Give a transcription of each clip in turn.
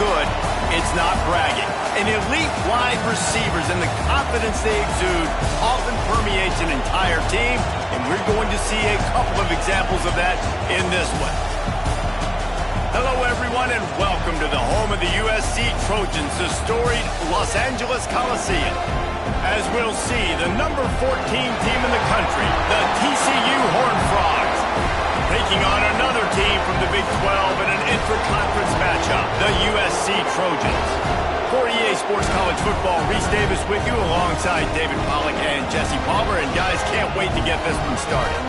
good, it's not bragging. An elite wide receivers and the confidence they exude often permeates an entire team, and we're going to see a couple of examples of that in this one. Hello, everyone, and welcome to the home of the USC Trojans, the storied Los Angeles Coliseum. As we'll see, the number 14 team in the country, the TCU Horned Frogs, taking on another team from the Big 12 in an intra-conference matchup, the USC Trojans. For EA Sports College Football, Reese Davis with you alongside David Pollack and Jesse Palmer, and guys, can't wait to get this one started.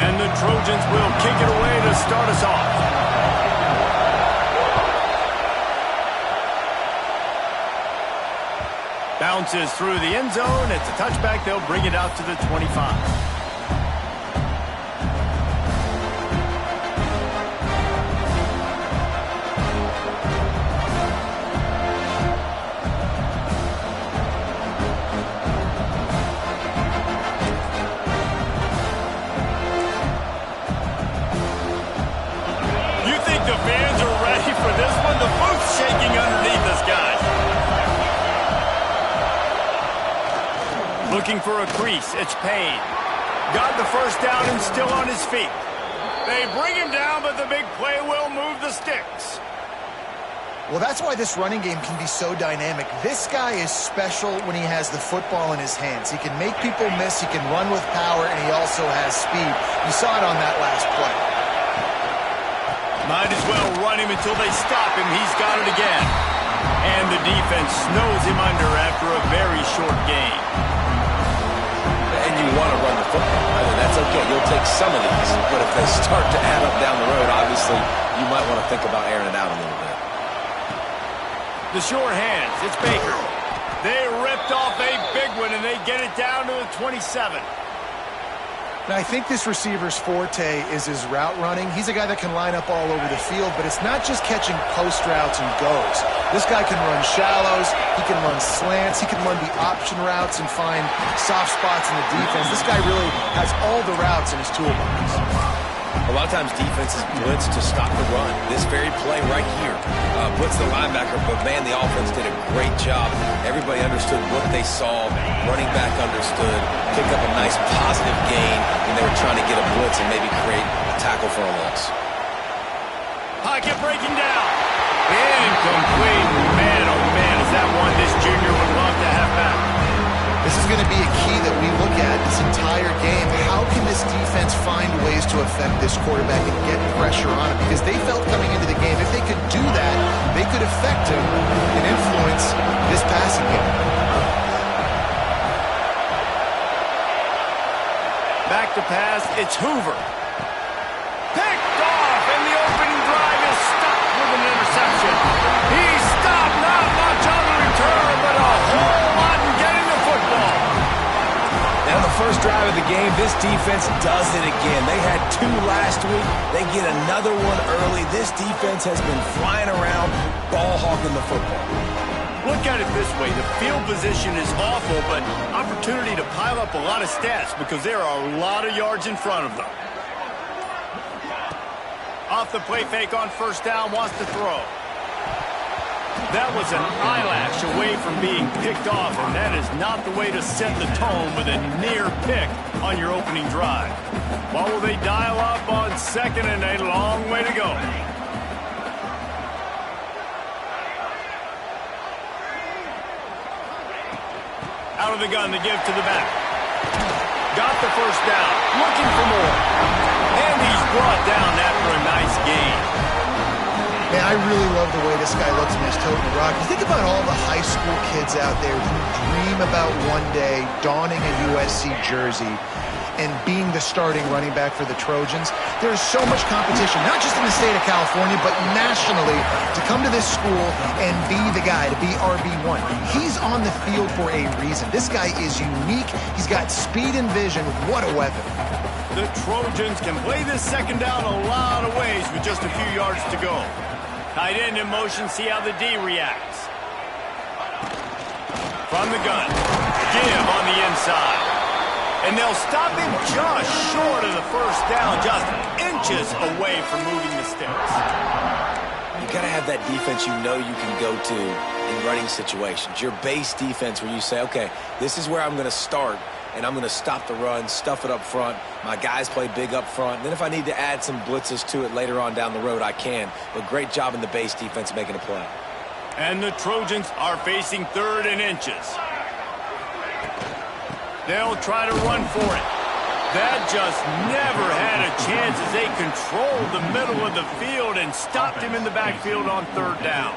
And the Trojans will kick it away to start us off. Bounces through the end zone. It's a touchback. They'll bring it out to the 25. You think the fans are ready for this one? The booth's shaking underneath us, guys. Looking for a crease. It's Payne. Got the first down and still on his feet. They bring him down, but the big play will move the sticks. Well, that's why this running game can be so dynamic. This guy is special when he has the football in his hands. He can make people miss, he can run with power, and he also has speed. You saw it on that last play. Might as well run him until they stop him. He's got it again. And the defense snows him under after a very short gain. And you want to run the football. I mean, that's okay. You'll take some of these. But if they start to add up down the road, obviously, you might want to think about airing it out a little bit. The short hands. It's Baker. They ripped off a big one, and they get it down to the 27. Now, I think this receiver's forte is his route running. He's a guy that can line up all over the field, but it's not just catching post routes and goes. This guy can run shallows, he can run slants, he can run the option routes and find soft spots in the defense. This guy really has all the routes in his toolbox. A lot of times defenses blitz to stop the run. This very play right here blitz the linebacker, but man, the offense did a great job. Everybody understood what they saw. Running back understood. Picked up a nice positive gain when they were trying to get a blitz and maybe create a tackle for a loss. Pocket breaking down. Incomplete. Man, oh man, is that one this junior would love to have back. This is going to be a key that we look at this entire game. How can this defense find ways to affect this quarterback and get pressure on him? Because they felt coming into the game, if they could do that, they could affect him and influence this passing game. Back to pass, it's Hoover. Picked off, and the opening drive is stopped with an interception. He stopped, not much on the return, but a whole lot in getting the football. Now the first drive of the game, this defense does it again. They had 2 last week. They get another one early. This defense has been flying around, ball hawking the football. Look at it this way. The field position is awful, but opportunity to pile up a lot of stats because there are a lot of yards in front of them. Off the play fake on first down, wants to throw. That was an eyelash away from being picked off, and that is not the way to set the tone with a near pick on your opening drive. What will they dial up on second and a long way to go? Out of the gun to give to the back. Got the first down. Looking for more. And he's brought down after a nice gain. Man, I really love the way this guy looks in his toting rock. You think about all the high school kids out there who dream about one day donning a USC jersey and being the starting running back for the Trojans. There's so much competition, not just in the state of California, but nationally, to come to this school and be the guy, to be RB1. He's on the field for a reason. This guy is unique. He's got speed and vision. What a weapon. The Trojans can play this second down a lot of ways with just a few yards to go. Tight end in motion, see how the D reacts. From the gun. Give on the inside. And they'll stop him just short of the first down, just inches away from moving the sticks. You got to have that defense you know you can go to in running situations. Your base defense where you say, okay, this is where I'm going to start, and I'm going to stop the run, stuff it up front. My guys play big up front. And then if I need to add some blitzes to it later on down the road, I can. But great job in the base defense making a play. And the Trojans are facing 3rd and inches. They'll try to run for it. That just never had a chance as they controlled the middle of the field and stopped him in the backfield on 3rd down.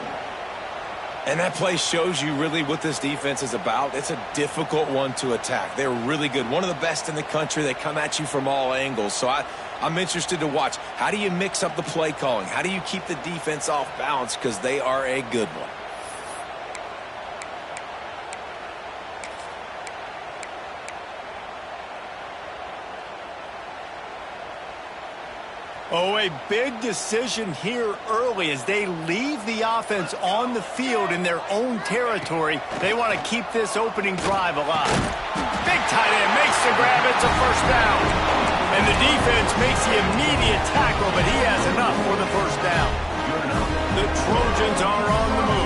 And that play shows you really what this defense is about. It's a difficult one to attack. They're really good. One of the best in the country. They come at you from all angles. So I'm interested to watch. How do you mix up the play calling? How do you keep the defense off balance? Because they are a good one. Oh, a big decision here early as they leave the offense on the field in their own territory. They want to keep this opening drive alive. Big tight end makes the grab. It's a first down. And the defense makes the immediate tackle, but he has enough for the first down. The Trojans are on the move.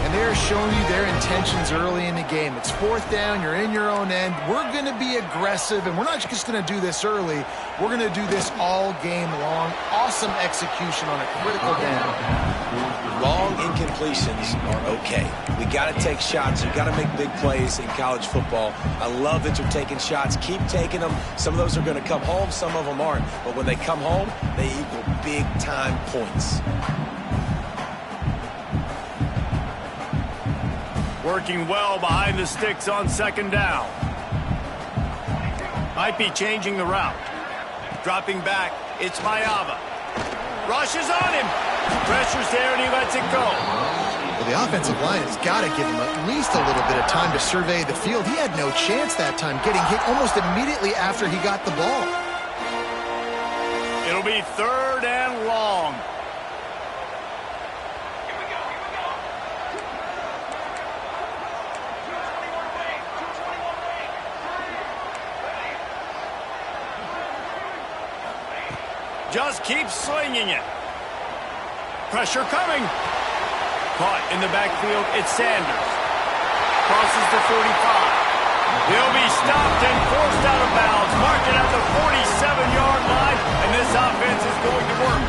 And they're showing you their intentions early in the game. It's 4th down. You're in your own end. We're going to be aggressive, and we're not just going to do this early. We're going to do this all game long. Awesome execution on a critical down. Long incompletions are okay. We got to take shots. You got to make big plays in college football. I love that you're taking shots. Keep taking them. Some of those are going to come home. Some of them aren't. But when they come home, they equal big-time points. Working well behind the sticks on 2nd down. Might be changing the route. Dropping back, it's Mayava. Rushes on him. Pressure's there and he lets it go. Well, the offensive line has got to give him at least a little bit of time to survey the field. He had no chance that time, getting hit almost immediately after he got the ball. It'll be 3rd and long. Just keep slinging it. Pressure coming. Caught in the backfield, it's Sanders. Crosses the 45. He'll be stopped and forced out of bounds. Marked it at the 47-yard line, and this offense is going to work.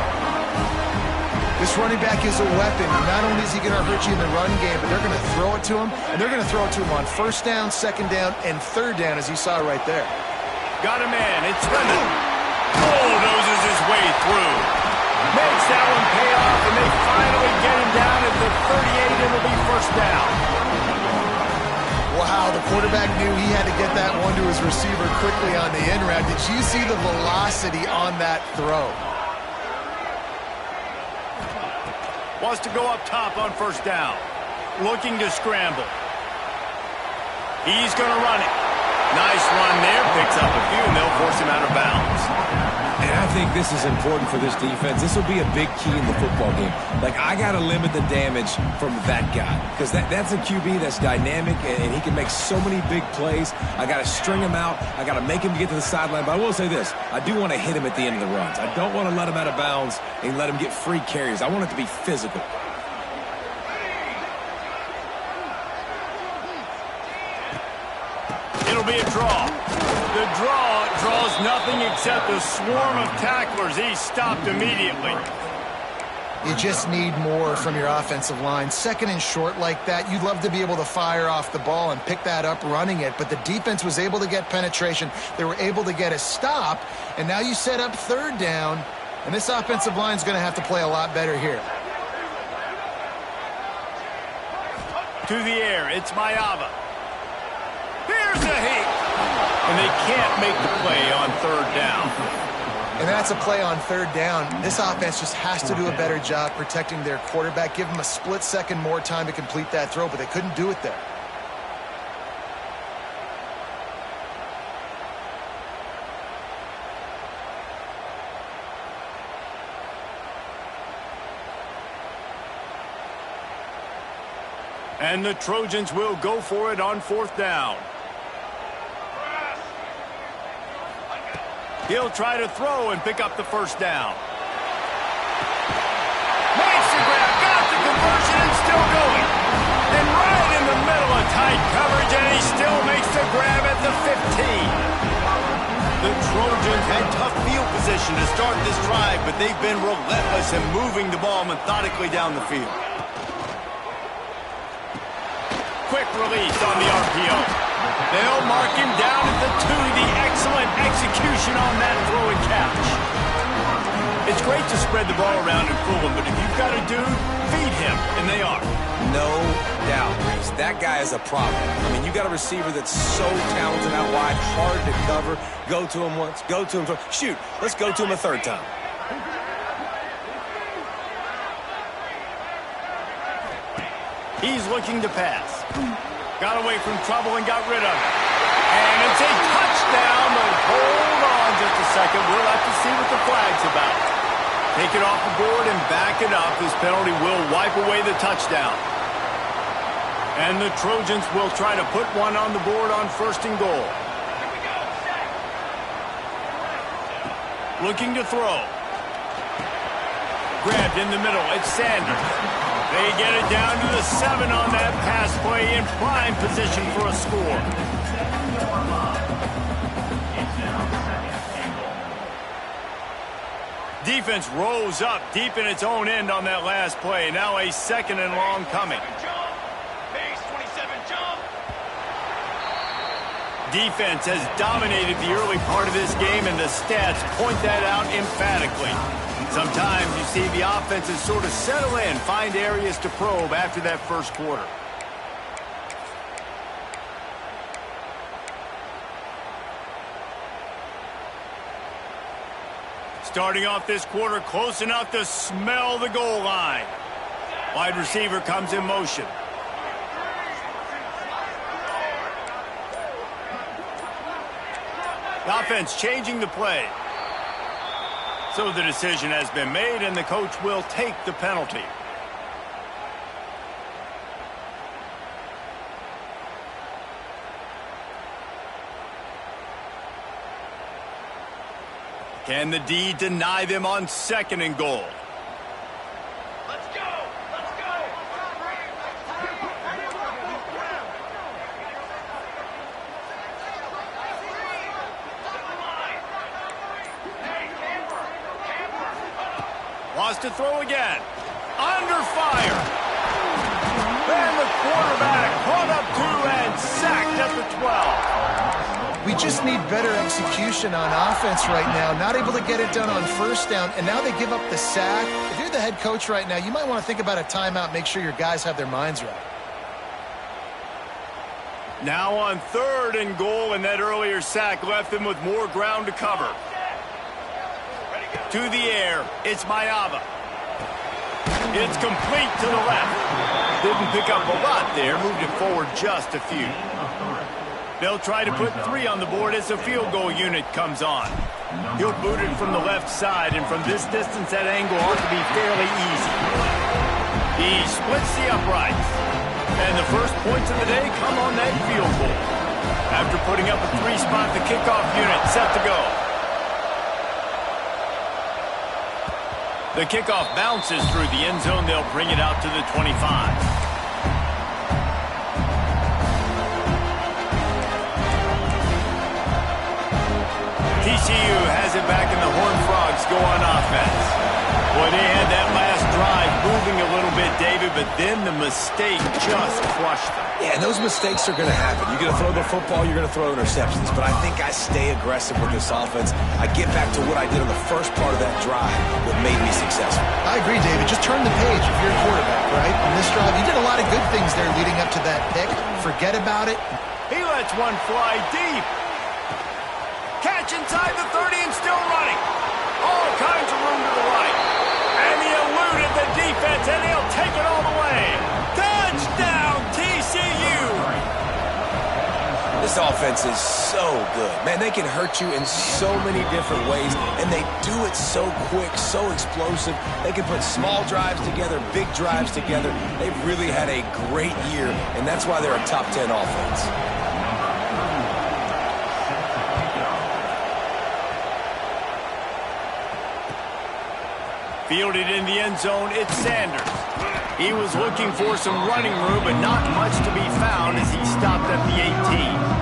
This running back is a weapon. Not only is he going to hurt you in the run game, but they're going to throw it to him, and they're going to throw it to him on 1st down, 2nd down, and 3rd down, as you saw right there. Got a man. It's Lemon. Bulldozes his way through. Makes that one pay off, and they finally get him down at the 38, and it'll be 1st down. Wow, the quarterback knew he had to get that one to his receiver quickly on the in route. Did you see the velocity on that throw? Wants to go up top on 1st down. Looking to scramble. He's going to run it. Nice run there. Picks up a few, and they'll force him out of bounds. And I think this is important for this defense. This will be a big key in the football game. Like, I got to limit the damage from that guy because that's a QB that's dynamic, and he can make so many big plays. I got to string him out. I got to make him get to the sideline. But I will say this. I do want to hit him at the end of the runs. I don't want to let him out of bounds and let him get free carries. I want it to be physical. It'll be a draw. The draw draws nothing except a swarm of tacklers. He's stopped immediately. You just need more from your offensive line. 2nd and short like that, you'd love to be able to fire off the ball and pick that up running it, but the defense was able to get penetration. They were able to get a stop, and now you set up 3rd down, and this offensive line is going to have to play a lot better here. To the air, it's Mayava. Here's a hit. And they can't make the play on 3rd down. And that's a play on 3rd down. This offense just has to do a better job protecting their quarterback. Give them a split second more time to complete that throw, but they couldn't do it there. And the Trojans will go for it on 4th down. He'll try to throw and pick up the 1st down. Makes the grab, got the conversion, and still going. And right in the middle of tight coverage, and he still makes the grab at the 15. The Trojans had tough field position to start this drive, but they've been relentless in moving the ball methodically down the field. Quick release on the RPO. They'll mark him down at the 2. The excellent execution on that throw and catch. It's great to spread the ball around and fool him, but if you've got a dude, feed him, and they are. No doubt, Reese. That guy is a problem. I mean, you got a receiver that's so talented out wide, hard to cover. Go to him once, go to him twice. Shoot, let's go to him a 3rd time. He's looking to pass. Got away from trouble and got rid of it. And it's a touchdown, but hold on just a second. We'll have to see what the flag's about. Take it off the board and back it up. This penalty will wipe away the touchdown. And the Trojans will try to put one on the board on 1st and goal. Looking to throw. Grabbed in the middle. It's Sanders. They get it down to the 7 on that pass play in prime position for a score. Defense rose up deep in its own end on that last play. Now a 2nd and long coming. Defense has dominated the early part of this game, and the stats point that out emphatically. Sometimes you see the offenses sort of settle in, find areas to probe after that 1st quarter. Starting off this quarter close enough to smell the goal line. Wide receiver comes in motion. The offense changing the play. So the decision has been made, and the coach will take the penalty. Can the D deny them on 2nd and goal? Let's go! Let's go! Wants to throw again. Under fire. And the quarterback caught up 2 and sacked at the 12. We just need better execution on offense right now. Not able to get it done on 1st down, and now they give up the sack. If you're the head coach right now, you might want to think about a timeout, make sure your guys have their minds right. Now on 3rd and goal, and that earlier sack left them with more ground to cover. To the air, it's Mayava. It's complete to the left. Didn't pick up a lot there, moved it forward just a few. They'll try to put 3 on the board as the field goal unit comes on. He'll boot it from the left side, and from this distance, that angle ought to be fairly easy. He splits the uprights. And the first points of the day come on that field goal. After putting up a 3-spot, the kickoff unit set to go. The kickoff bounces through the end zone. They'll bring it out to the 25. TCU has it back, and the Horned Frogs go on offense. Boy, they had that last drive moving a little bit, David, but then the mistake just crushed them. Yeah, and those mistakes are going to happen. You're going to throw the football, you're going to throw interceptions. But I think I stay aggressive with this offense. I get back to what I did on the first part of that drive, what made me successful. I agree, David. Just turn the page if you're a quarterback, right? On this drive, you did a lot of good things there leading up to that pick. Forget about it. He lets one fly deep. Catch inside the 30 and still running. All kinds of room to the right. And he eluded the defense, and he'll take it all the way. Touchdown, TCU! This offense is so good. Man, they can hurt you in so many different ways, and they do it so quick, so explosive. They can put small drives together, big drives together. They've really had a great year, and that's why they're a top 10 offense. Fielded in the end zone, it's Sanders. He was looking for some running room, but not much to be found as he stopped at the 18.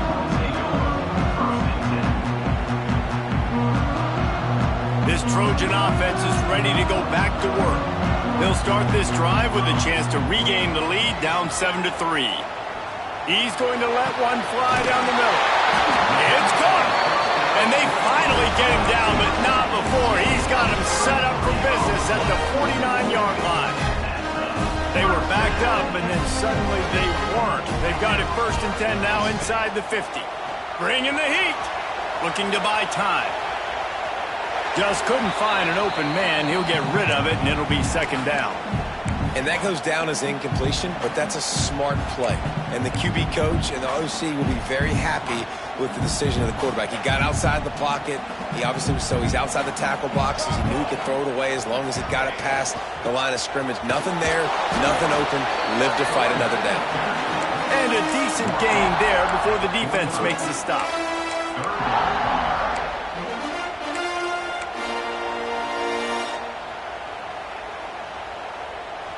This Trojan offense is ready to go back to work. They'll start this drive with a chance to regain the lead down 7-3. He's going to let one fly down the middle. It's caught. And they finally get him down, but not before. He's got him set up for business at the 49-yard line. They were backed up, and then suddenly they weren't. They've got it 1st and 10 now inside the 50. Bringing the heat. Looking to buy time. Just couldn't find an open man. He'll get rid of it, and it'll be 2nd down. And that goes down as incompletion, but that's a smart play. And the QB coach and the OC will be very happy with the decision of the quarterback. He got outside the pocket. He obviously was he's outside the tackle boxes. He knew he could throw it away as long as he got it past the line of scrimmage. Nothing there, nothing open. Live to fight another down. And a decent gain there before the defense makes the stop.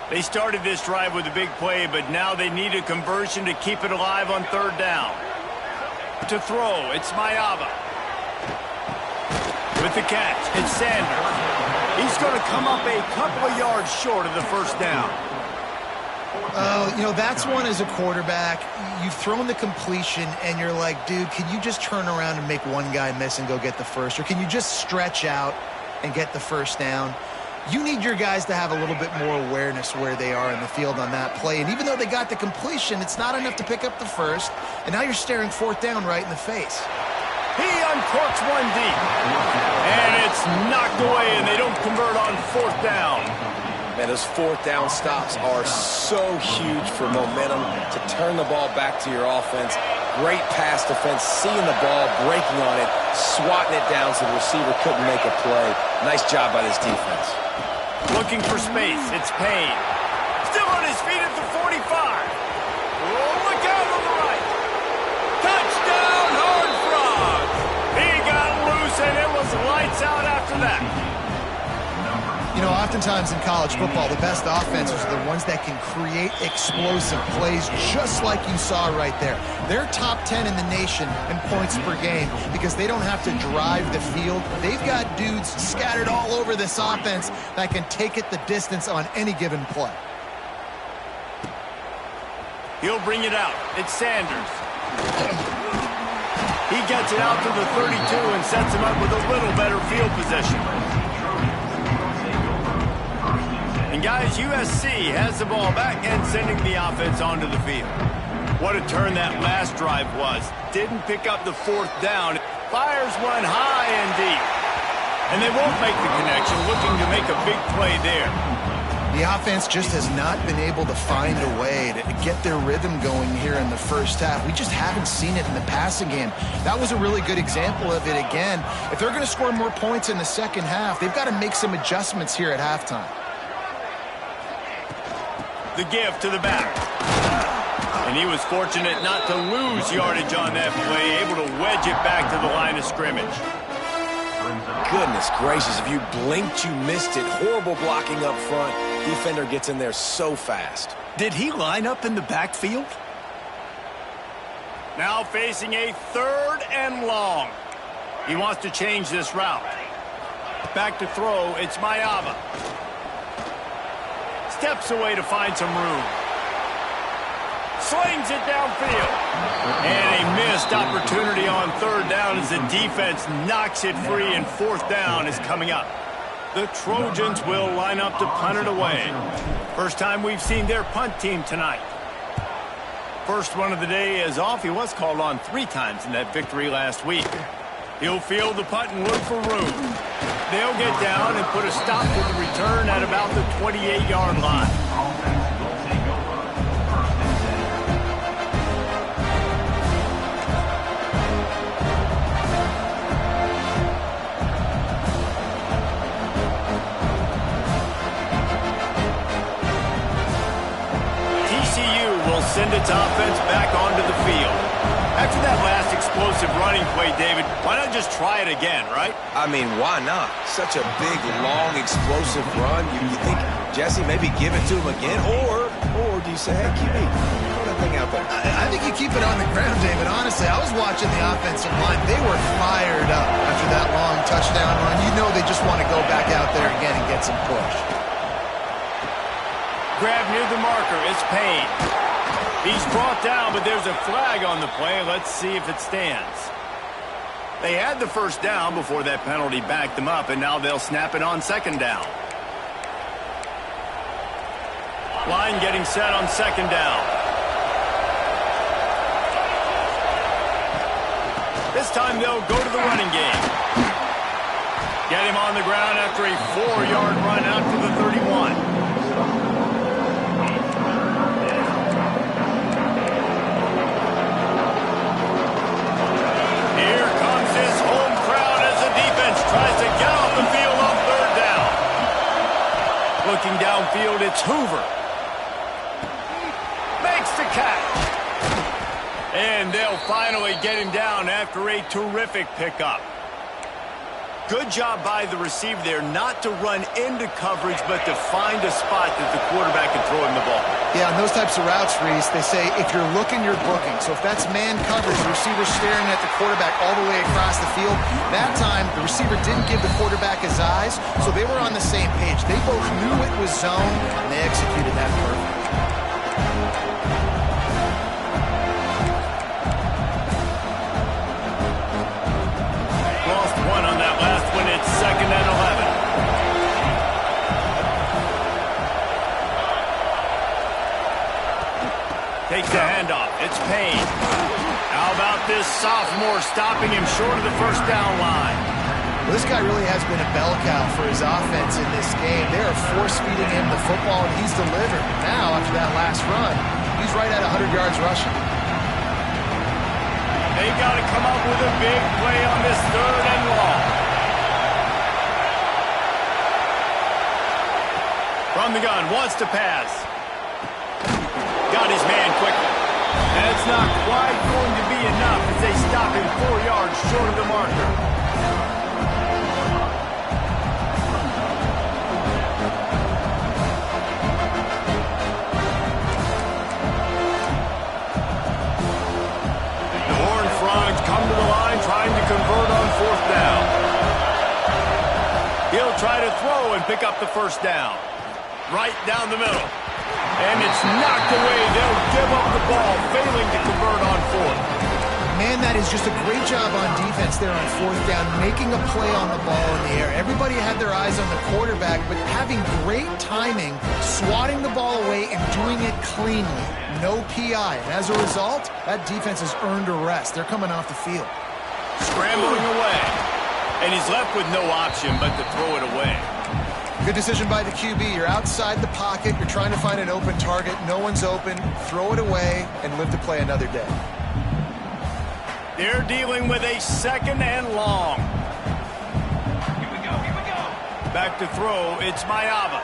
They started this drive with a big play, but now they need a conversion to keep it alive on 3rd down. To throw, it's Mayava. With the catch, it's Sanders. He's going to come up a couple of yards short of the 1st down. You know, that's one as a quarterback. You've thrown the completion, and you're like, dude, can you just turn around and make one guy miss and go get the first? Or can you just stretch out and get the 1st down? You need your guys to have a little bit more awareness where they are in the field on that play. And even though they got the completion, it's not enough to pick up the 1st. And now you're staring 4th down right in the face. He uncorks one deep. And it's knocked away, and they don't convert on 4th down. Man, those 4th down stops are so huge for momentum to turn the ball back to your offense. Great pass defense, seeing the ball, breaking on it, swatting it down so the receiver couldn't make a play. Nice job by this defense. Looking for space, it's Payne. Still on his feet at the 45. Oh, look out on the right. Touchdown, Horned Frogs. He got loose, and it was lights out after that. You know, oftentimes in college football, the best offenses are the ones that can create explosive plays just like you saw right there. They're top 10 in the nation in points per game because they don't have to drive the field. They've got dudes scattered all over this offense that can take it the distance on any given play. He'll bring it out. It's Sanders. He gets it out to the 32 and sets him up with a little better field position. And guys, USC has the ball back and sending the offense onto the field. What a turn that last drive was. Didn't pick up the 4th down. Fires one high and deep. And they won't make the connection, looking to make a big play there. The offense just has not been able to find a way to get their rhythm going here in the 1st half. We just haven't seen it in the passing game. That was a really good example of it again. If they're going to score more points in the 2nd half, they've got to make some adjustments here at halftime. The give to the back. And he was fortunate not to lose yardage on that play, able to wedge it back to the line of scrimmage. Goodness gracious, if you blinked, you missed it. Horrible blocking up front. Defender gets in there so fast. Did he line up in the backfield? Now facing a 3rd and long. He wants to change this route. Back to throw, it's Mayava. Steps away to find some room. Slings it downfield. And a missed opportunity on 3rd down as the defense knocks it free, and 4th down is coming up. The Trojans will line up to punt it away. First time we've seen their punt team tonight. First one of the day is off. He was called on 3 times in that victory last week. He'll field the punt and look for room. They'll get down and put a stop to the return at about the 28-yard line. explosive running play, David. Why not just try it again, right? I mean, why not? Such a big, long, explosive run. You think, Jesse, maybe give it to him again? Or do you say, hey, QB, throw that thing out there? I think you keep it on the ground, David. Honestly, I was watching the offensive line. They were fired up after that long touchdown run. You know they just want to go back out there again and get some push. Grab near the marker. It's Payne. He's brought down, but there's a flag on the play. Let's see if it stands. They had the first down before that penalty backed them up, and now they'll snap it on second down. Line getting set on second down. This time they'll go to the running game. Get him on the ground after a 4-yard run out to the 31. Tries to get off the field on third down. Looking downfield, it's Hoover. Makes the catch. And they'll finally get him down after a terrific pickup. Good job by the receiver there not to run into coverage, but to find a spot that the quarterback can throw him the ball. Yeah, on those types of routes, Reese, they say if you're looking, you're booking. So if that's man coverage, the receiver's staring at the quarterback all the way across the field. That time, the receiver didn't give the quarterback his eyes, so they were on the same page. They both knew it was zone, and they executed that perfectly. Lost one on that last one. It's 2nd and 11. Takes the handoff. It's Payne. How about this sophomore stopping him short of the first down line? Well, this guy really has been a bell cow for his offense in this game. They are force-feeding him the football, and he's delivered. Now, after that last run, he's right at 100 yards rushing. They got to come up with a big play on this 3rd and long. From the gun, wants to pass. Got his man quickly. That's not quite going to be enough as they stop him 4 yards short of the marker. The Horned Frogs come to the line trying to convert on 4th down. He'll try to throw and pick up the first down. Right down the middle. And it's knocked away. They'll give up the ball, failing to convert on 4th. Man, that is just a great job on defense there on 4th down, making a play on the ball in the air. Everybody had their eyes on the quarterback, but having great timing, swatting the ball away and doing it cleanly. No PI. And as a result, that defense has earned a rest. They're coming off the field. Scrambling away. And he's left with no option but to throw it away. Good decision by the QB. You're outside the pocket. You're trying to find an open target. No one's open. Throw it away and live to play another day. They're dealing with a 2nd and long. Here we go. Back to throw. It's Mayava.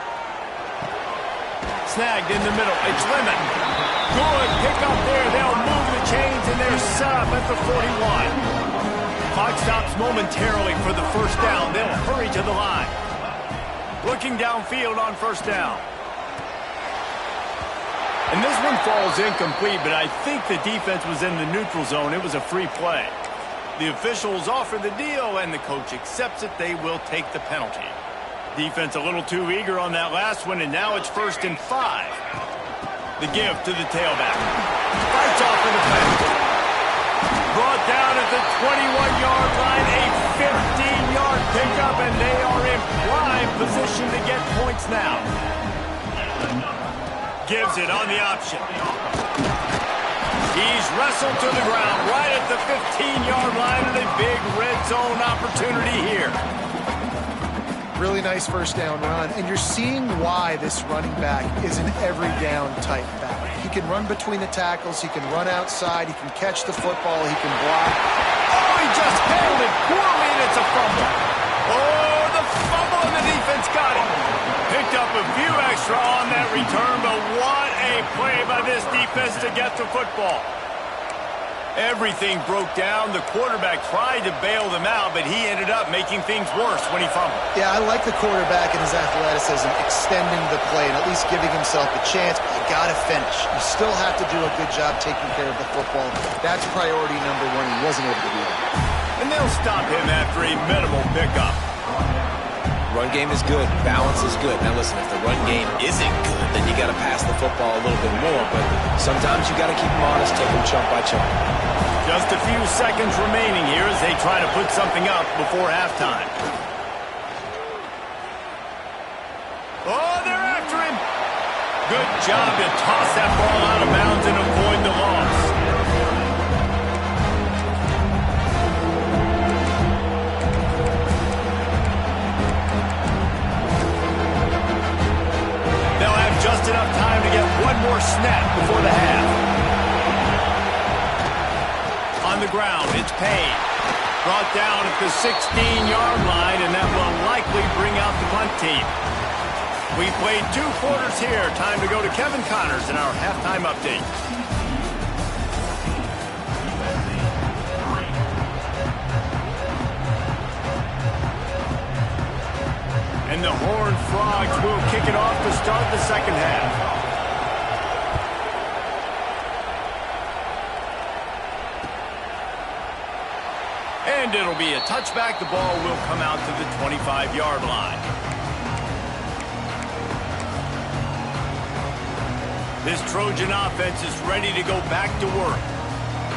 Snagged in the middle. It's Lemon. Good pick up there. They'll move the chains and they're set up at the 41. Clock stops momentarily for the first down. They'll hurry to the line. Looking downfield on 1st down. And this one falls incomplete, but I think the defense was in the neutral zone. It was a free play. The officials offer the deal, and the coach accepts it. They will take the penalty. Defense a little too eager on that last one, and now it's 1st and 5. The give to the tailback. Fights off in the penalty. Brought down at the 21-yard line, a 15-yard pickup, and they are in prime position to get points now. Gives it on the option. He's wrestled to the ground right at the 15-yard line, and a big red zone opportunity here. Really nice first down run, and you're seeing why this running back is an every down type back. He can run between the tackles, he can run outside, he can catch the football, he can block. Oh, he just handled it poorly, and it's a fumble. Oh, the fumble, and the defense got it. Picked up a few extra on that return, but what a play by this defense to get the football. Everything broke down. The quarterback tried to bail them out, but he ended up making things worse when he fumbled. Yeah, I like the quarterback and his athleticism, extending the play and at least giving himself a chance, but you got to finish. You still have to do a good job taking care of the football. That's priority number one. He wasn't able to do that. And they'll stop him after a minimal pickup. Run game is good. Balance is good. Now listen, if the run game isn't good, then you got to pass the football a little bit more. But sometimes you got to keep them honest, take them chunk by chunk. Just a few seconds remaining here as they try to put something up before halftime. Oh, they're after him. Good job to toss that ball out of bounds and avoid the loss. They'll have just enough time to get one more snap before the half. On the ground, it's Payne. Brought down at the 16-yard line, and that will likely bring out the punt team. We played 2 quarters here. Time to go to Kevin Connors in our halftime update. And the Horned Frogs will kick it off to start the second half. And it'll be a touchback. The ball will come out to the 25-yard line. This Trojan offense is ready to go back to work.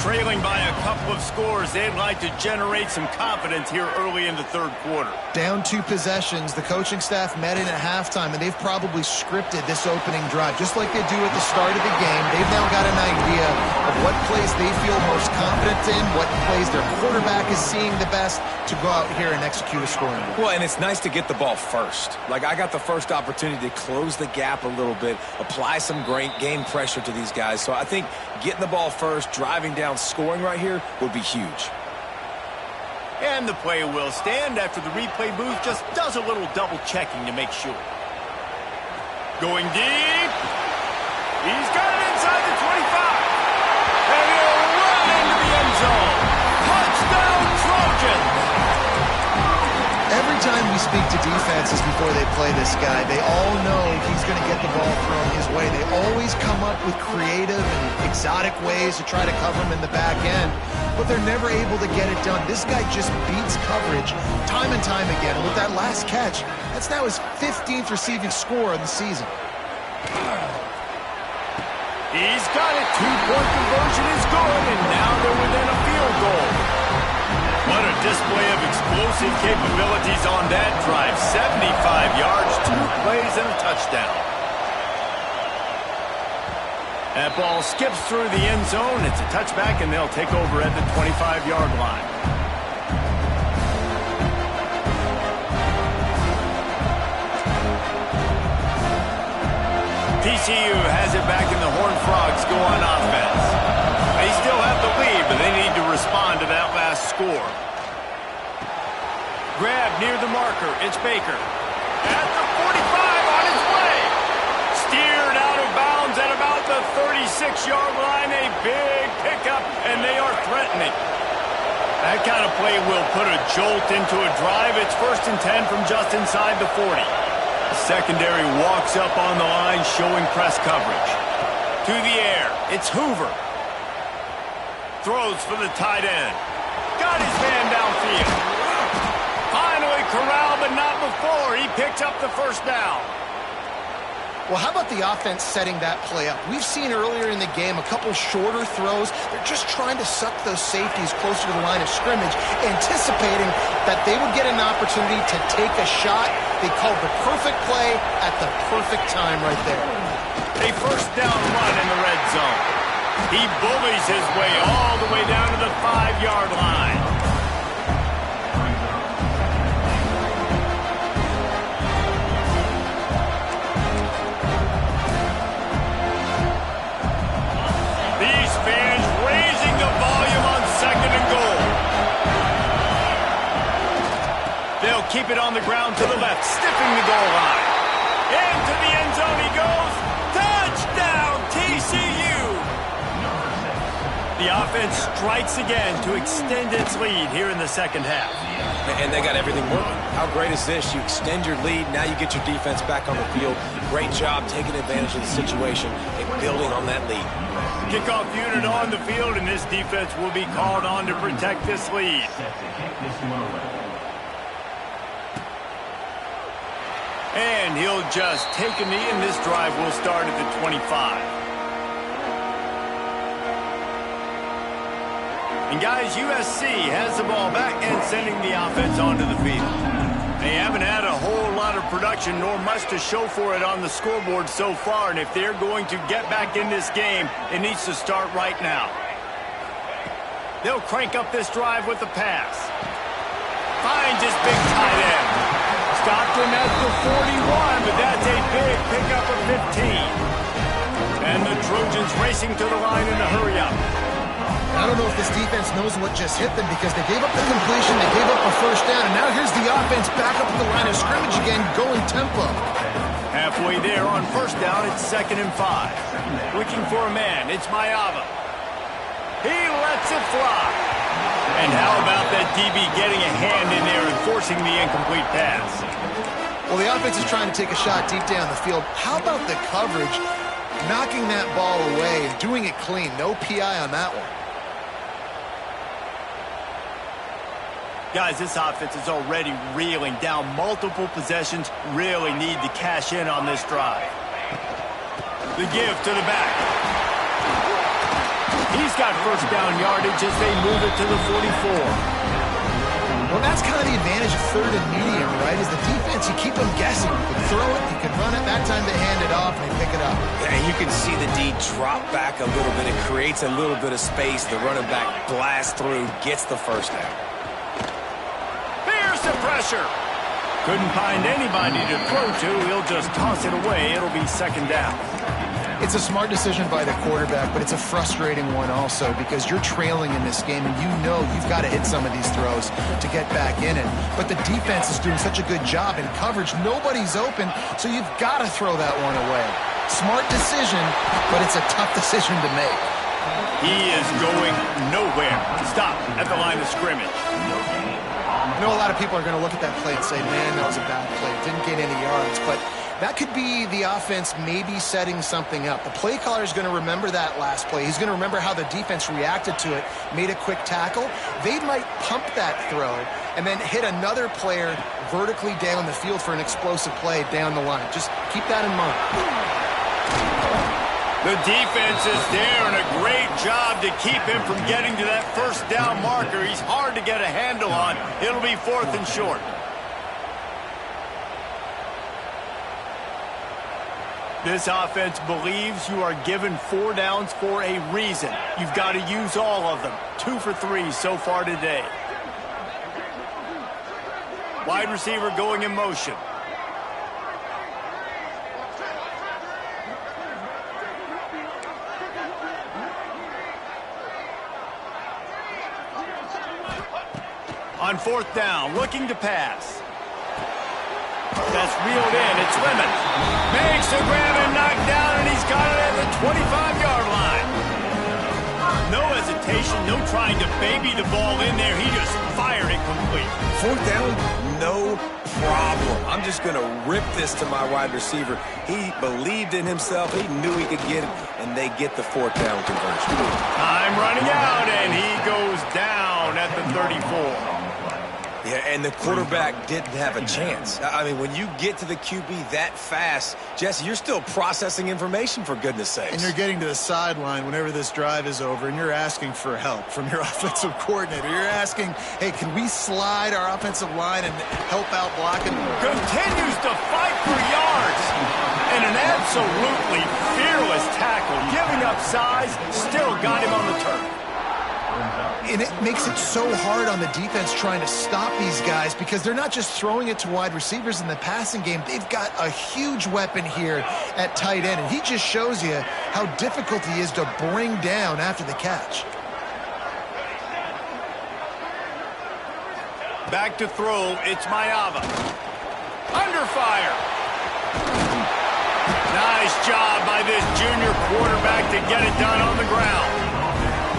Trailing by a couple of scores, they'd like to generate some confidence here early in the third quarter. Down 2 possessions, the coaching staff met in at halftime, and they've probably scripted this opening drive. Just like they do at the start of the game, they've now got an idea of what plays they feel most confident in, what plays their quarterback is seeing the best to go out here and execute a scoring drive. Well, and it's nice to get the ball first. Like, I got the first opportunity to close the gap a little bit, apply some great game pressure to these guys. So I think getting the ball first, driving down, scoring right here would be huge. And the play will stand after the replay booth just does a little double checking to make sure. Going deep. He's got it inside the 25. And he'll run into the end zone. Touchdown Trojans. Every time we speak to defenses before they play this guy, they all know he's going to get the ball thrown his way. They always come up with creative and exotic ways to try to cover him in the back end, but they're never able to get it done. This guy just beats coverage time and time again. And with that last catch, that's now his 15th receiving score of the season. He's got it. 2-point conversion is good, and now they're within a field goal. What a display of explosive capabilities on that drive. 75 yards, 2 plays, and a touchdown. That ball skips through the end zone. It's a touchback, and they'll take over at the 25-yard line. TCU has it back, and the Horned Frogs go on offense. They still have the lead, but they need to respond to that last score. Grab near the marker. It's Baker. At the 45 on his way. Steered out of bounds at about the 36-yard line. A big pickup, and they are threatening. That kind of play will put a jolt into a drive. It's 1st and 10 from just inside the 40. The secondary walks up on the line, showing press coverage. To the air. It's Hoover. Throws for the tight end. Got his man downfield. Finally corralled, but not before. He picks up the first down. Well, how about the offense setting that play up? We've seen earlier in the game a couple shorter throws. They're just trying to suck those safeties closer to the line of scrimmage, anticipating that they would get an opportunity to take a shot. They called the perfect play at the perfect time right there. A first down run in the red zone. He bullies his way all the way down to the 5-yard line. These fans raising the volume on 2nd and goal. They'll keep it on the ground to the left, stiffing the goal line. Into the end zone he goes. Touchdown, TCU! The offense strikes again to extend its lead here in the second half. And they got everything working. How great is this? You extend your lead, now you get your defense back on the field. Great job taking advantage of the situation and building on that lead. Kickoff unit on the field, and this defense will be called on to protect this lead. And he'll just take a knee, and this drive will start at the 25. And guys, USC has the ball back and sending the offense onto the field. They haven't had a whole lot of production nor much to show for it on the scoreboard so far, and if they're going to get back in this game, it needs to start right now. They'll crank up this drive with the pass. Finds his big tight end. Stopped him at the 41, but that's a big pickup of 15. And the Trojans racing to the line in a hurry up. I don't know if this defense knows what just hit them because they gave up the completion, they gave up a first down, and now here's the offense back up at the line of scrimmage again, going tempo. Halfway there on first down, it's 2nd and 5. Looking for a man, it's Mayava. He lets it fly. And how about that DB getting a hand in there and forcing the incomplete pass? Well, the offense is trying to take a shot deep down the field. How about the coverage, knocking that ball away and doing it clean? No PI on that one. Guys, this offense is already reeling down multiple possessions. Really need to cash in on this drive. The give to the back. He's got first down yardage as they move it to the 44. Well, that's kind of the advantage of 3rd and medium, right? Is the defense, you keep them guessing. You can throw it, you can run it. That time they hand it off and they pick it up. And you can see the D drop back a little bit. It creates a little bit of space. The running back blasts through, gets the first down. The pressure. Couldn't find anybody to throw to. He'll just toss it away. It'll be 2nd down. It's a smart decision by the quarterback, but it's a frustrating one also because you're trailing in this game and you know you've got to hit some of these throws to get back in it. But the defense is doing such a good job in coverage. Nobody's open, so you've got to throw that one away. Smart decision, but it's a tough decision to make. He is going nowhere. Stop at the line of scrimmage. I know a lot of people are going to look at that play and say, man, that was a bad play. Didn't gain any yards. But that could be the offense maybe setting something up. The play caller is going to remember that last play. He's going to remember how the defense reacted to it, made a quick tackle. They might pump that throw and then hit another player vertically down the field for an explosive play down the line. Just keep that in mind. The defense is there, and a great job to keep him from getting to that first down marker. He's hard to get a handle on. It'll be 4th and short. This offense believes you are given 4 downs for a reason. You've got to use all of them. 2 for 3 so far today. Wide receiver going in motion. On 4th down, looking to pass. That's reeled in. It's Lemon. Makes the grab and knocked down, and he's got it at the 25-yard line. No hesitation, no trying to baby the ball in there. He just fired it complete. 4th down, no problem. I'm just going to rip this to my wide receiver. He believed in himself. He knew he could get it, and they get the 4th down conversion. Time running out, and he goes down at the 34. Yeah, and the quarterback didn't have a chance. I mean, when you get to the QB that fast, Jesse, you're still processing information, for goodness sakes. And you're getting to the sideline whenever this drive is over, and you're asking for help from your offensive coordinator. You're asking, hey, can we slide our offensive line and help out blocking? Continues to fight for yards. And an absolutely fearless tackle. Giving up size, still got him on the turf. And it makes it so hard on the defense trying to stop these guys because they're not just throwing it to wide receivers in the passing game. They've got a huge weapon here at tight end, and he just shows you how difficult he is to bring down after the catch. Back to throw, it's Mayava. Under fire. Nice job by this junior quarterback to get it done on the ground.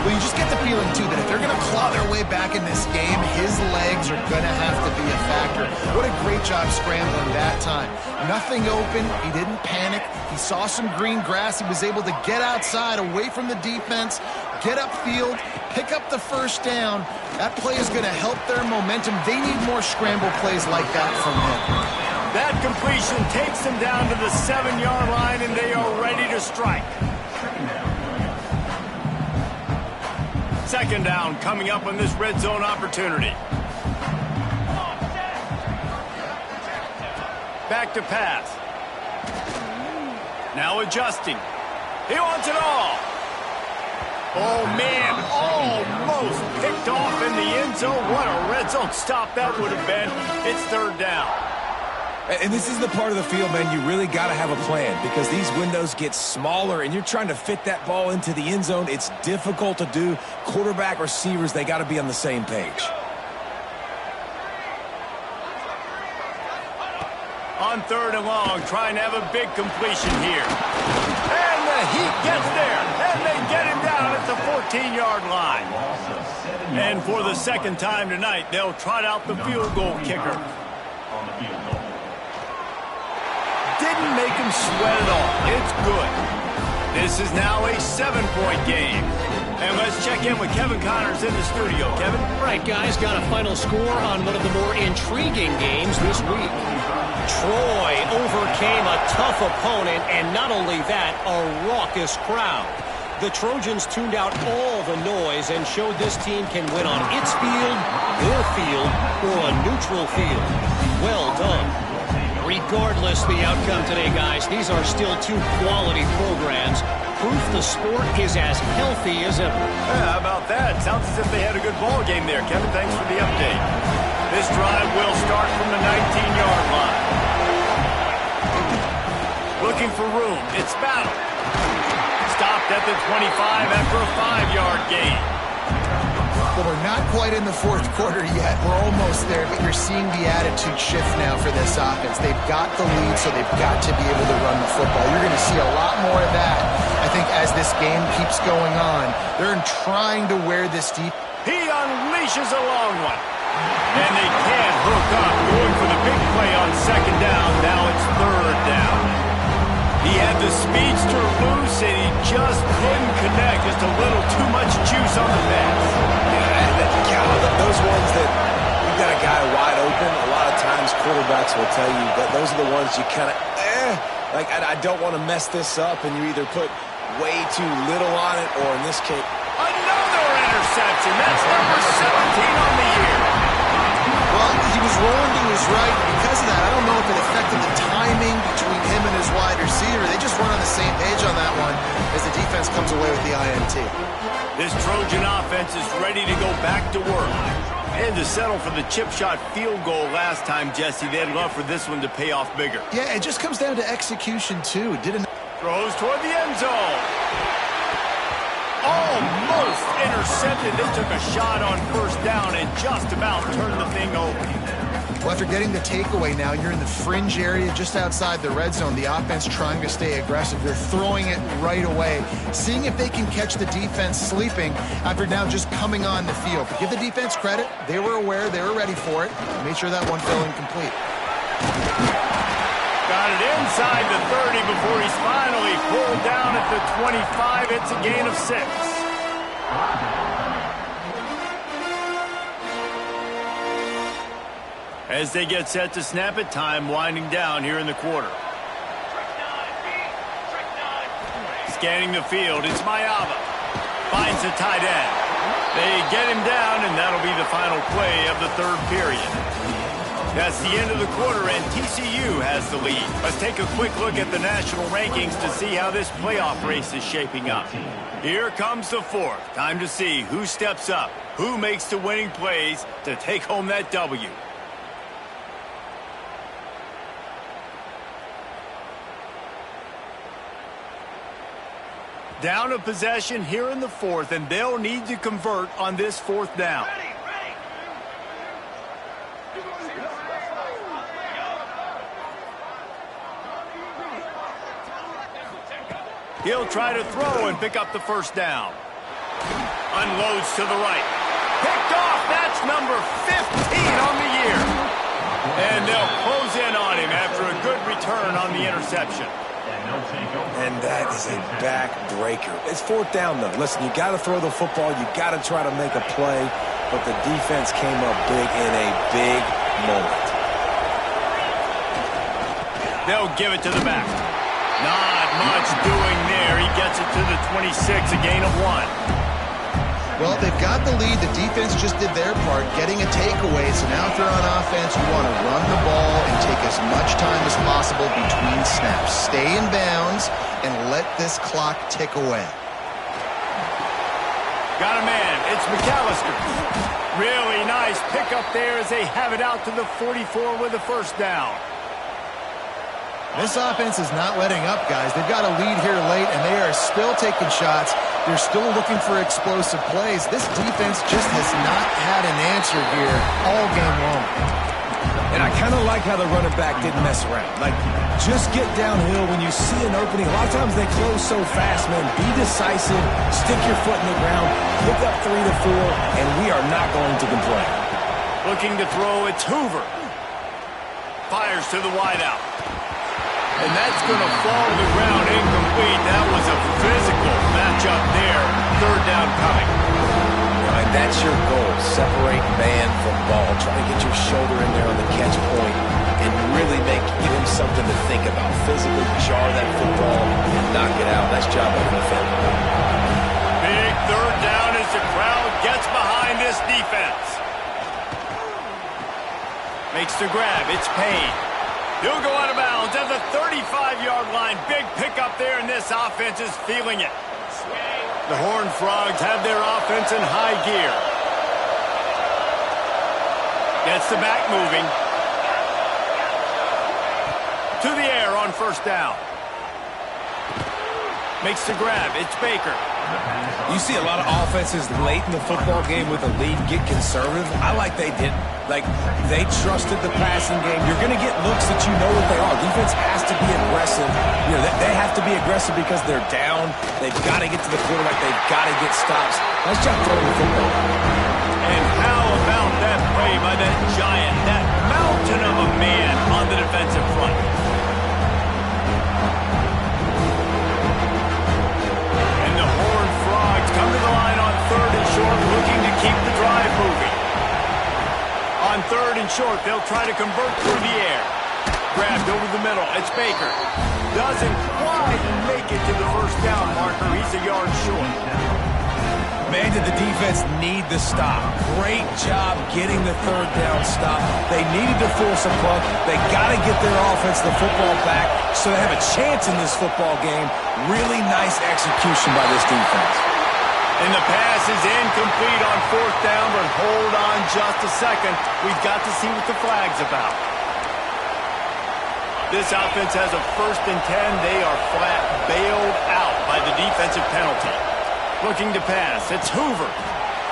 Well, you just get the feeling, too, that if they're going to claw their way back in this game, his legs are going to have to be a factor. What a great job scrambling that time. Nothing open. He didn't panic. He saw some green grass. He was able to get outside, away from the defense, get upfield, pick up the first down. That play is going to help their momentum. They need more scramble plays like that from him. That completion takes them down to the 7-yard line, and they are ready to strike. Second down coming up on this red zone opportunity. Back to pass. Now adjusting. He wants it all. Oh, man, almost picked off in the end zone. What a red zone stop that would have been. It's third down. And this is the part of the field, man, you really got to have a plan because these windows get smaller and you're trying to fit that ball into the end zone. It's difficult to do. Quarterback, receivers, they got to be on the same page. On third and long, trying to have a big completion here. And the Heat gets there, and they get him down at the 14-yard line. And for the second time tonight, they'll trot out the field goal kicker. Didn't make him sweat at all. It's good. This is now a 7-point game. And let's check in with Kevin Connors in the studio. Kevin? All right, guys, got a final score on one of the more intriguing games this week. Troy overcame a tough opponent, and not only that, a raucous crowd. The Trojans tuned out all the noise and showed this team can win on its field, their field, or a neutral field. Well done. Regardless the outcome today, guys, these are still two quality programs. Proof the sport is as healthy as ever. Yeah, how about that? Sounds as if they had a good ball game there. Kevin, thanks for the update. This drive will start from the 19-yard line. Looking for room. It's battle. Stopped at the 25 after a 5-yard gain. Well, we're not quite in the fourth quarter yet. We're almost there, but you're seeing the attitude shift now for this offense. They've got the lead, so they've got to be able to run the football. You're going to see a lot more of that, I think, as this game keeps going on. They're trying to wear this deep. He unleashes a long one. And they can't hook up. Going for the big play on second down. Now it's third down. He had the speedster loose, and he just couldn't connect. Just a little too much juice on the pass. Those ones that you've got a guy wide open, a lot of times quarterbacks will tell you that those are the ones you kind of, like I don't want to mess this up, and you either put way too little on it, or in this case, another interception. That's number 17 on the year. Well, he was rolling to his right. Because of that, I don't know if it affected the timing between him and his wide receiver. They just weren't on the same page on that one as the defense comes away with the INT. This Trojan offense is ready to go back to work. And to settle for the chip shot field goal last time, Jesse, they'd love for this one to pay off bigger. Yeah, it just comes down to execution, too. Throws toward the end zone. Almost intercepted. They took a shot on first down and just about turned the thing over. Well, after getting the takeaway now, you're in the fringe area just outside the red zone. The offense trying to stay aggressive. They're throwing it right away, seeing if they can catch the defense sleeping after now just coming on the field. But give the defense credit. They were aware. They were ready for it. Made sure that one fell incomplete. Got it inside the 30 before he's finally pulled down at the 25. It's a gain of 6. As they get set to snap it, time winding down here in the quarter. Scanning the field, it's Mayava. Finds the tight end. They get him down, and that'll be the final play of the third period. That's the end of the quarter, and TCU has the lead. Let's take a quick look at the national rankings to see how this playoff race is shaping up. Here comes the fourth. Time to see who steps up, who makes the winning plays to take home that W. Down a possession here in the fourth, and they'll need to convert on this fourth down. He'll try to throw and pick up the first down. Unloads to the right. Picked off. That's number 15 on the year. And they'll close in on him after a good return on the interception. And that is a backbreaker. It's fourth down, though. Listen, you got to throw the football. You got to try to make a play. But the defense came up big in a big moment. They'll give it to the back. Not much doing there. He gets it to the 26, a gain of 1. Well, they've got the lead. The defense just did their part, getting a takeaway. So now if they're on offense, you want to run the ball and take as much time as possible between snaps. Stay in bounds and let this clock tick away. Got a man. It's McAllister. Really nice pickup there as they have it out to the 44 with a first down. This offense is not letting up, guys. They've got a lead here late, and they are still taking shots. They're still looking for explosive plays. This defense just has not had an answer here all game long. And I kind of like how the running back didn't mess around. Like, just get downhill when you see an opening. A lot of times they close so fast, man. Be decisive, stick your foot in the ground, pick up 3 to 4, and we are not going to complain. Looking to throw, it's Hoover. Fires to the wideout. And that's going to fall to the ground incomplete. That was a physical matchup there. Third down coming. And that's your goal. Separate man from ball. Try to get your shoulder in there on the catch point and really give him something to think about. Physically jar that football and knock it out. Nice job by the defender. Big third down as the crowd gets behind this defense. Makes the grab. It's Payne. He'll go out of bounds at the 35-yard line. Big pickup there, and this offense is feeling it. The Horned Frogs have their offense in high gear. Gets the back moving. To the air on first down. Makes the grab. It's Baker. You see a lot of offenses late in the football game with a lead get conservative. I like they didn't. Like, they trusted the passing game. You're going to get looks that you know what they are. Defense has to be aggressive. You know, they have to be aggressive because they're down. They've got to get to the quarterback. They've got to get stops. Nice job throwing the football. And how about that play by that giant, that mountain of a man on the defensive front? And the Horned Frogs come to the line on third and short, looking to keep the drive moving. On third and short, they'll try to convert through the air. Grabbed over the middle. It's Baker. Doesn't quite make it to the first down marker. He's a yard short. Man, did the defense need the stop. Great job getting the third down stop. They needed to force a punt. They got to get their offense the football back so they have a chance in this football game. Really nice execution by this defense. And the pass is incomplete on fourth down, but hold on just a second. We've got to see what the flag's about. This offense has a 1st and 10. They are flat bailed out by the defensive penalty. Looking to pass. It's Hoover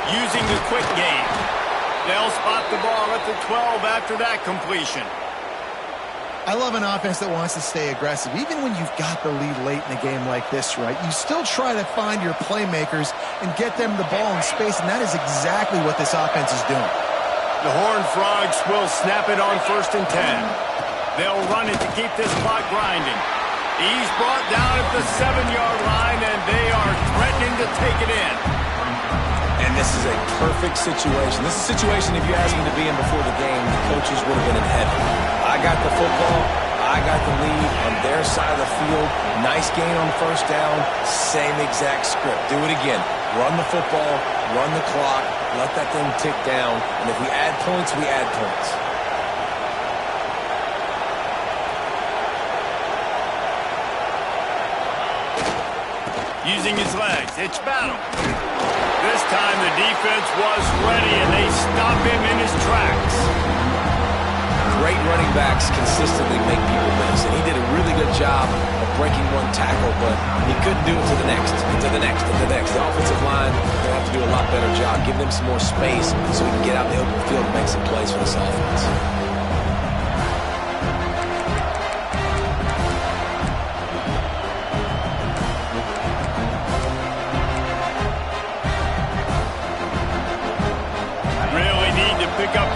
using the quick game. They'll spot the ball at the 12 after that completion. I love an offense that wants to stay aggressive. Even when you've got the lead late in a game like this, right, you still try to find your playmakers and get them the ball in space, and that is exactly what this offense is doing. The Horned Frogs will snap it on 1st and 10. They'll run it to keep this clock grinding. He's brought down at the 7-yard line, and they are threatening to take it in. And this is a perfect situation. This is a situation, if you asked me to be in before the game, the coaches would have been in heaven. I got the football. I got the lead on their side of the field. Nice gain on first down. Same exact script. Do it again. Run the football. Run the clock. Let that thing tick down. And if we add points, we add points. Using his legs, it's Battle. This time the defense was ready, and they stop him in his tracks. Great running backs consistently make people miss, and he did a really good job of breaking one tackle, but he couldn't do it to the next, and to the next, and to the next. The offensive line will have to do a lot better job. Give them some more space so we can get out in the open field and make some plays for this offense.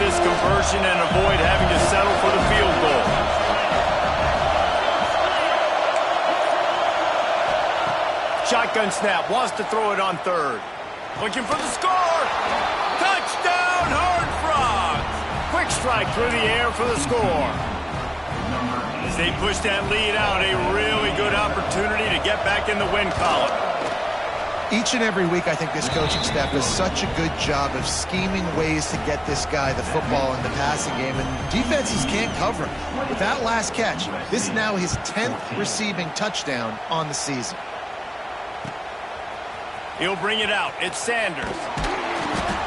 this conversion and avoid having to settle for the field goal. Shotgun snap, wants to throw it on third. Looking for the score. Touchdown, Horned Frogs. Quick strike through the air for the score. As they push that lead out, a really good opportunity to get back in the win column. Each and every week, I think this coaching staff does such a good job of scheming ways to get this guy the football in the passing game, and defenses can't cover him. With that last catch, this is now his 10th receiving touchdown on the season. He'll bring it out. It's Sanders.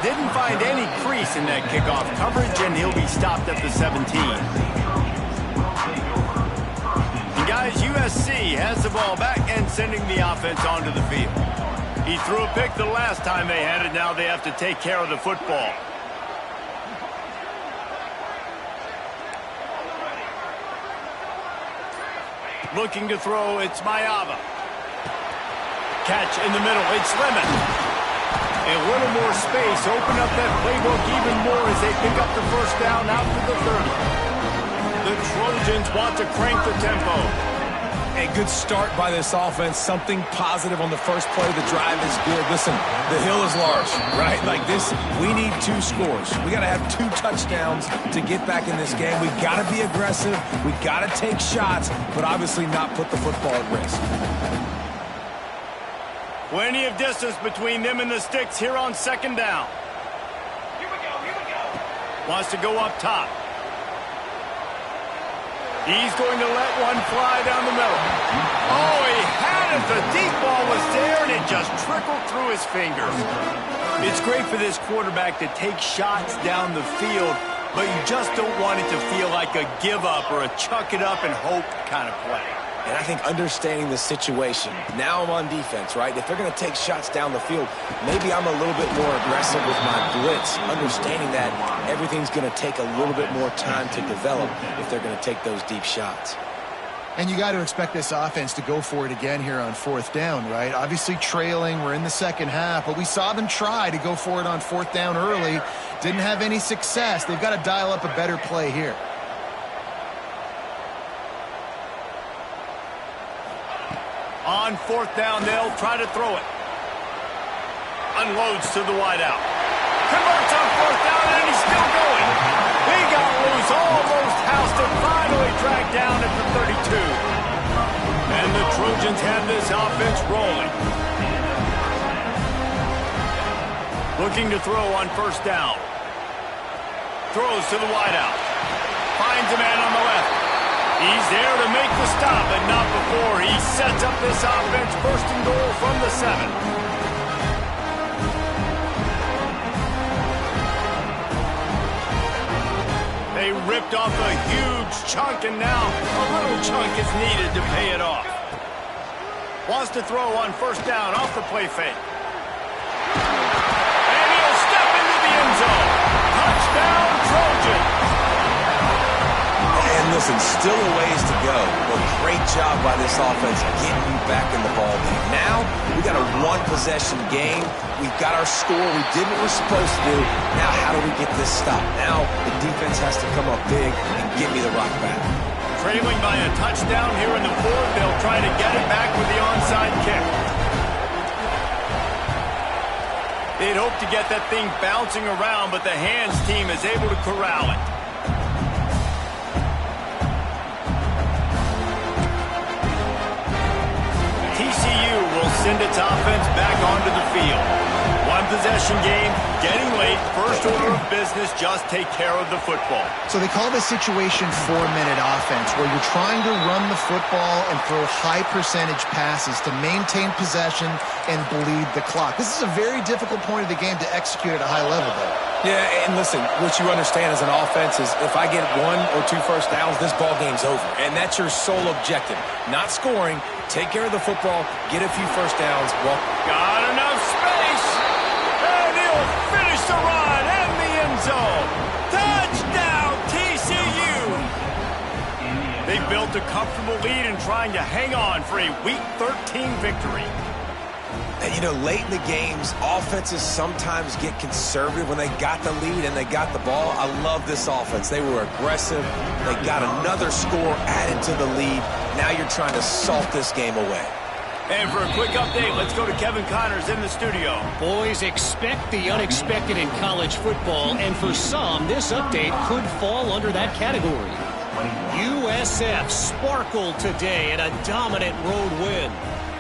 Didn't find any crease in that kickoff coverage, and he'll be stopped at the 17. And guys, USC has the ball back and sending the offense onto the field. He threw a pick the last time they had it. Now they have to take care of the football. Looking to throw, it's Mayava. Catch in the middle, it's Lemon. A little more space, open up that playbook even more as they pick up the first down out to the 30. The Trojans want to crank the tempo. A good start by this offense. Something positive on the first play. The drive is good. Listen, the hill is large, right? Like this, we need 2 scores. We got to have 2 touchdowns to get back in this game. We got to be aggressive. We got to take shots, but obviously not put the football at risk. Plenty of distance between them and the sticks here on second down. Here we go. Wants to go up top. He's going to let one fly down the middle. Oh, he had it. The deep ball was there, and it just trickled through his fingers. It's great for this quarterback to take shots down the field, but you just don't want it to feel like a give-up or a chuck-it-up-and-hope kind of play. And I think understanding the situation, now I'm on defense, right? If they're going to take shots down the field, maybe I'm a little bit more aggressive with my blitz, understanding that everything's going to take a little bit more time to develop if they're going to take those deep shots. And you got to expect this offense to go for it again here on 4th down, right? Obviously trailing, we're in the second half, but we saw them try to go for it on 4th down early. Didn't have any success. They've got to dial up a better play here. On 4th down, they'll try to throw it. Unloads to the wideout. Converts on 4th down, and he's still going. He got loose, almost housed it, finally dragged down at the 32. And the Trojans have this offense rolling. Looking to throw on 1st down. Throws to the wideout. Finds a man on the left. He's there to make the stop, but not before he sets up this offense. 1st and goal from the 7. They ripped off a huge chunk, and now a little chunk is needed to pay it off. Wants to throw on 1st down off the play fake. And he'll step into the end zone. Touchdown, Trojans. And listen, still a ways to go, but great job by this offense getting you back in the ball game. Now, we got a 1-possession game. We've got our score. We did what we're supposed to do. Now, how do we get this stop? Now, the defense has to come up big and get me the rock back. Trailing by a touchdown here in the 4th. They'll try to get it back with the onside kick. They'd hope to get that thing bouncing around, but the hands team is able to corral it. TCU will send its offense back onto the field. 1-possession game, getting late. First order of business, just take care of the football. So they call this situation 4-minute offense, where you're trying to run the football and throw high-percentage passes to maintain possession and bleed the clock. This is a very difficult point of the game to execute at a high level, though. Yeah, and listen, what you understand as an offense is if I get 1 or 2 first downs, this ball game's over. And that's your sole objective. Not scoring, take care of the football, get a few first downs. Well, got enough space. And he'll finish the run in the end zone. Touchdown, TCU. They built a comfortable lead and trying to hang on for a Week 13 victory. You know, late in the games, offenses sometimes get conservative when they got the lead and they got the ball. I love this offense. They were aggressive. They got another score added to the lead. Now you're trying to salt this game away. And for a quick update, let's go to Kevin Connors in the studio. Boys, expect the unexpected in college football, and for some, this update could fall under that category. USF sparkled today in a dominant road win.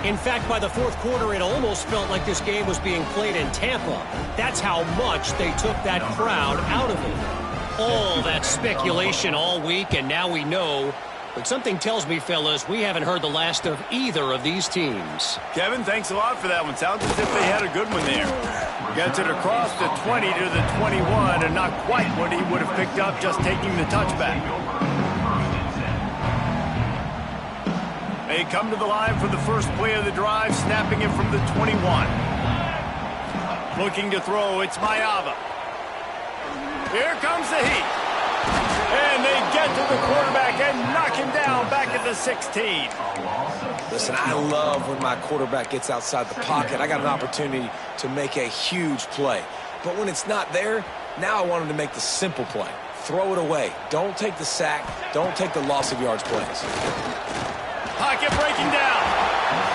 In fact, by the fourth quarter, it almost felt like this game was being played in Tampa. That's how much they took that crowd out of it. All that speculation all week, and now we know. But something tells me, fellas, we haven't heard the last of either of these teams. Kevin, thanks a lot for that one. Sounds as if they had a good one there. Gets it across the 20 to the 21, and not quite what he would have picked up just taking the touchback. They come to the line for the first play of the drive, snapping it from the 21. Looking to throw, it's Mayava. Here comes the heat. And they get to the quarterback and knock him down back at the 16. Listen, I love when my quarterback gets outside the pocket. I got an opportunity to make a huge play. But when it's not there, now I want him to make the simple play. Throw it away. Don't take the sack. Don't take the loss of yards plays. Pocket breaking down.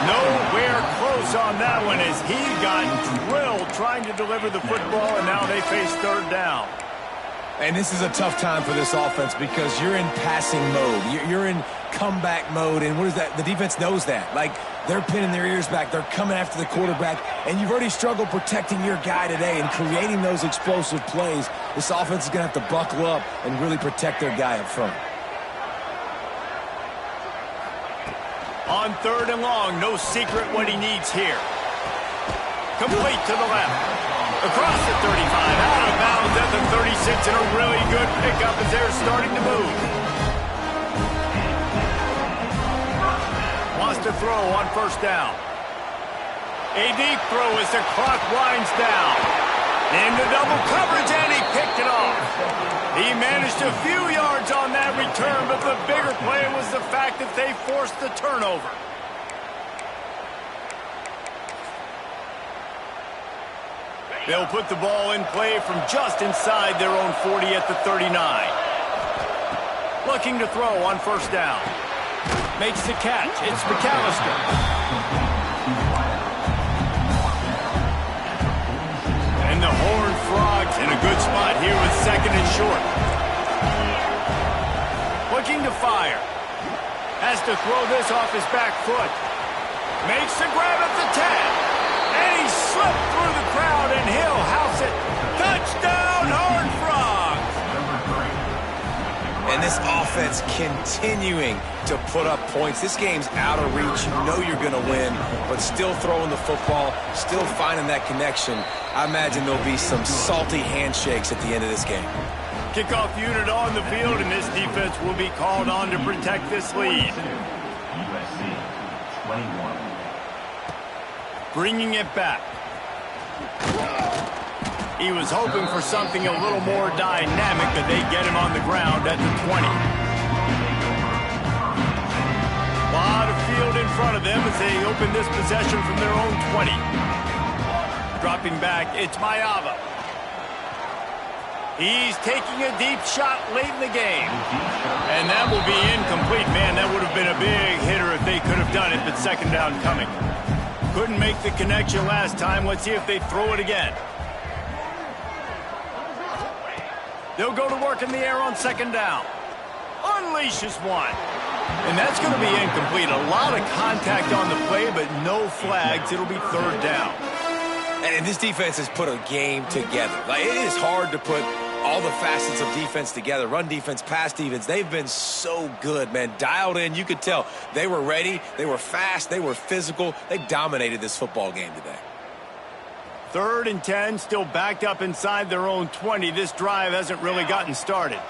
Nowhere close on that one as he got drilled trying to deliver the football, and now they face third down. And this is a tough time for this offense because you're in passing mode. You're in comeback mode, and what is that? The defense knows that. Like, they're pinning their ears back. They're coming after the quarterback, and you've already struggled protecting your guy today and creating those explosive plays. This offense is going to have to buckle up and really protect their guy up front. On third and long, no secret what he needs here. Complete to the left. Across the 35, out of bounds at the 36, and a really good pickup as they're starting to move. Wants to throw on first down. A deep throw as the clock winds down. Into double coverage, and he picked it off. He managed a few yards on that return, but the bigger play was the fact that they forced the turnover. They'll put the ball in play from just inside their own 40 at the 39. Looking to throw on first down. Makes the catch. It's McAllister. And the Horned Frogs in a good spot here with second and short. Looking to fire. Has to throw this off his back foot. Makes the grab at the 10. And he slipped through the crowd, and he'll house it. Touchdown, Horned Frogs! And this offense continuing to put up points. This game's out of reach. You know you're going to win, but still throwing the football, still finding that connection. I imagine there'll be some salty handshakes at the end of this game. Kickoff unit on the field, and this defense will be called on to protect this lead. USC 21. Bringing it back. He was hoping for something a little more dynamic, but they get him on the ground at the 20. A lot of field in front of them as they open this possession from their own 20. Dropping back, it's Mayava. He's taking a deep shot late in the game. And that will be incomplete. Man, that would have been a big hitter if they could have done it, but second down coming. Couldn't make the connection last time. Let's see if they throw it again. They'll go to work in the air on second down. Unleashes one. And that's going to be incomplete. A lot of contact on the play, but no flags. It'll be third down. And this defense has put a game together. Like, it is hard to put all the facets of defense together. Run defense, pass defense. They've been so good, man. Dialed in. You could tell they were ready. They were fast. They were physical. They dominated this football game today. Third and 10, still backed up inside their own 20. This drive hasn't really gotten started.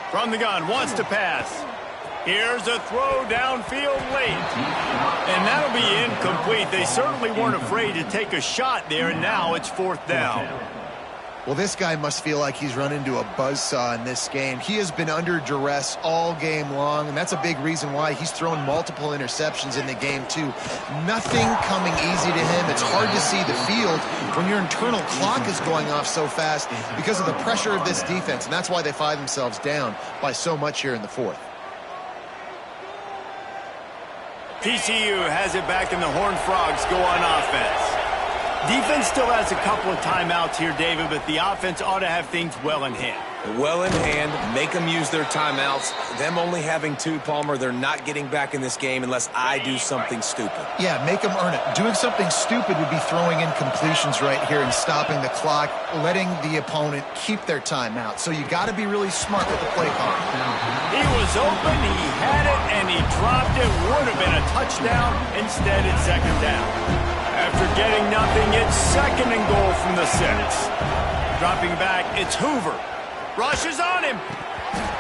From the gun, wants to pass. Here's a throw downfield late. And that'll be incomplete. They certainly weren't afraid to take a shot there, and now it's fourth down. Well, this guy must feel like he's run into a buzzsaw in this game. He has been under duress all game long, and that's a big reason why he's thrown multiple interceptions in the game, too. Nothing coming easy to him. It's hard to see the field when your internal clock is going off so fast because of the pressure of this defense, and that's why they find themselves down by so much here in the fourth. TCU has it back, and the Horned Frogs go on offense. Defense still has a couple of timeouts here, David, but the offense ought to have things well in hand. Well in hand, make them use their timeouts. Them only having 2, Palmer, they're not getting back in this game unless I do something stupid. Yeah, make them earn it. Doing something stupid would be throwing in completions right here and stopping the clock, letting the opponent keep their timeout. So you got to be really smart with the play call. He was open, he had it, and he dropped it. Would have been a touchdown. Instead, it's second down. After getting nothing, it's second and goal from the 6. Dropping back, it's Hoover. Rushes on him.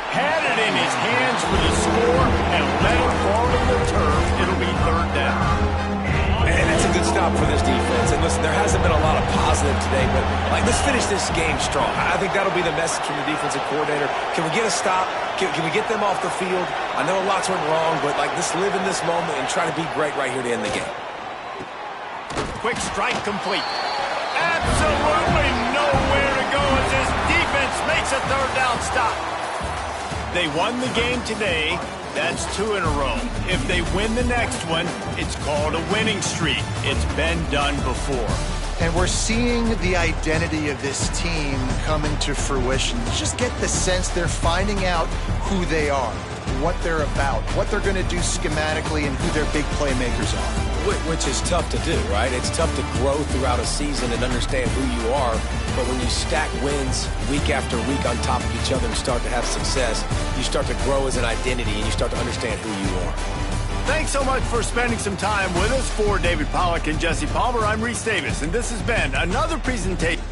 Had it in his hands for the score and let it fall to the turf. It'll be third down. And it's a good stop for this defense. And listen, there hasn't been a lot of positive today, but let's finish this game strong. I think that'll be the message from the defensive coordinator. Can we get a stop? Can we get them off the field? I know lots went wrong, but let's live in this moment and try to be great right here to end the game. Quick strike complete. Absolutely nowhere to go as this defense makes a third down stop. They won the game today. That's 2 in a row. If they win the next one, it's called a winning streak. It's been done before. And we're seeing the identity of this team coming to fruition. You just get the sense they're finding out who they are, what they're about, what they're going to do schematically, and who their big playmakers are. Which is tough to do, right? It's tough to grow throughout a season and understand who you are. But when you stack wins week after week on top of each other and start to have success, you start to grow as an identity and you start to understand who you are. Thanks so much for spending some time with us. For David Pollack and Jesse Palmer, I'm Reese Davis, and this has been another presentation.